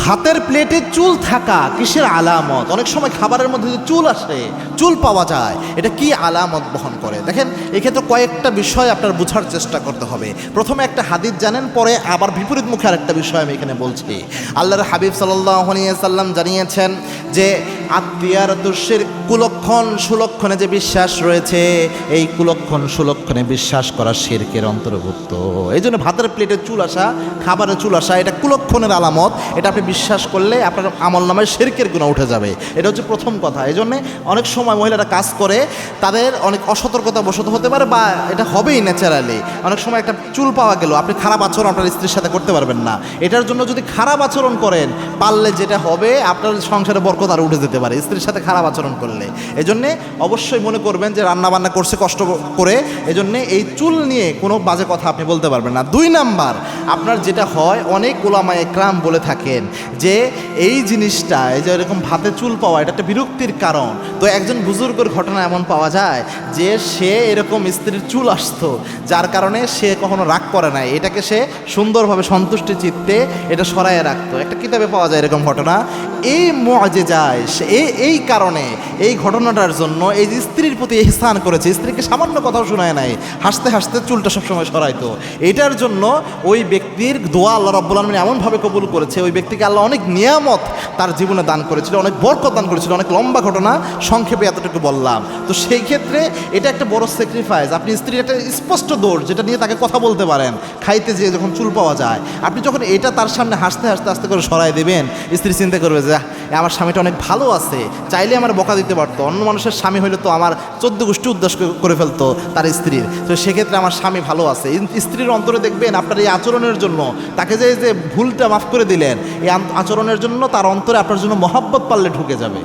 ভাতের প্লেটে চুল থাকা কিসের আলামত? অনেক সময় খাবারের মধ্যে যে চুল আসে, চুল পাওয়া যায়, এটা কি আলামত বহন করে? দেখেন, এক্ষেত্রে কয়েকটা বিষয় আপনার বোঝার চেষ্টা করতে হবে। প্রথমে একটা হাদিস জানেন, পরে আবার বিপরীতমুখী আরেকটা বিষয় আমি এখানে বলছি। আল্লাহর হাবিব সাল্লাল্লাহু আলাইহি সাল্লাম জানিয়েছেন যে আত্মীয়ারতুশের কুলক্ষণ সুলক্ষণে যে বিশ্বাস রয়েছে, এই কুলক্ষণ সুলক্ষণে বিশ্বাস করা শিরকের অন্তর্ভুক্ত। এই জন্য ভাতের প্লেটে চুল আসা, খাবারে চুল আসা, এটা কুলক্ষণের আলামত। এটা আপনি বিশ্বাস করলে আপনার আমল নামায় শিরকের গুনাহ উঠে যাবে। এটা হচ্ছে প্রথম কথা। এই জন্যে অনেক সময় মহিলারা কাজ করে, তাদের অনেক অসতর্কতা বশত হতে পারে, বা এটা হবেই ন্যাচারালি। অনেক সময় একটা চুল পাওয়া গেল, আপনি খারাপ আচরণ আপনার স্ত্রীর সাথে করতে পারবেন না। এটার জন্য যদি খারাপ আচরণ করেন, পারলে যেটা হবে, আপনার সংসারে বরকত আরও উঠে যেতে পারে স্ত্রীর সাথে খারাপ আচরণ করলে। এই জন্যে অবশ্যই মনে করবেন যে রান্নাবান্না করছে কষ্ট করে, এই জন্যে এই চুল নিয়ে কোনো বাজে কথা আপনি বলতে পারবেন না। 2 নাম্বার, আপনার যেটা হয়, অনেক উলামায়ে ইকরাম বলে থাকেন যে এই জিনিসটা, এই যে এরকম ভাতে চুল পাওয়া, এটা একটা বিরক্তির কারণ। তো একজন বুজুর্গের ঘটনা এমন পাওয়া যায় যে সে এরকম স্ত্রীর চুল আসতো, যার কারণে সে কখনো রাগ করে নাই, এটাকে সে সুন্দরভাবে সন্তুষ্টি চিত্তে এটা সরাইয়ে রাখতো। একটা কিতাবে পাওয়া যায় এরকম ঘটনা। এই মুআজিজায় এই কারণে, এই ঘটনাটার জন্য, এই যে স্ত্রীর প্রতি ইহসান করেছে, স্ত্রীকে সামান্য কথাও শোনায় নাই, হাসতে হাসতে চুলটা সবসময় সরাইতো। এটার জন্য ওই ব্যক্তির দোয়া আল্লাহ রাব্বুল আলামিন এমনভাবে কবুল করেছে, ওই ব্যক্তিকে আল্লাহ অনেক নিয়ামত তার জীবনে দান করেছিল, অনেক বরকত দান করেছিল। অনেক লম্বা ঘটনা, সংক্ষেপে এতটুকু বললাম। তো সেই ক্ষেত্রে এটা একটা বড় স্যাক্রিফাইস। আপনি স্ত্রীর একটা স্পষ্ট দোষ, যেটা নিয়ে তাকে কথা বলতে পারেন, খাইতে যেয়ে যখন চুল পাওয়া যায়, আপনি যখন এটা তার সামনে হাসতে হাসতে আস্তে করে সরাই দেবেন, স্ত্রী চিন্তা করবে যে আমার স্বামীটা অনেক ভালো আছে, চাইলে আমার বকা দিতে পারতো। অন্য মানুষের স্বামী হইলে তো আমার 14 গোষ্ঠী উদ্দেশ্য করে ফেলতো তার স্ত্রীর। তো সেক্ষেত্রে আমার স্বামী ভালো আছে। স্ত্রীর অন্তরে দেখবেন আপনার এই আচরণের জন্য, তাকে যে ভুলটা মাফ করে দিলেন, এই আচরণের জন্য তার অন্তরে আপনার জন্য মহব্বত পারলে ঢুকে যাবে।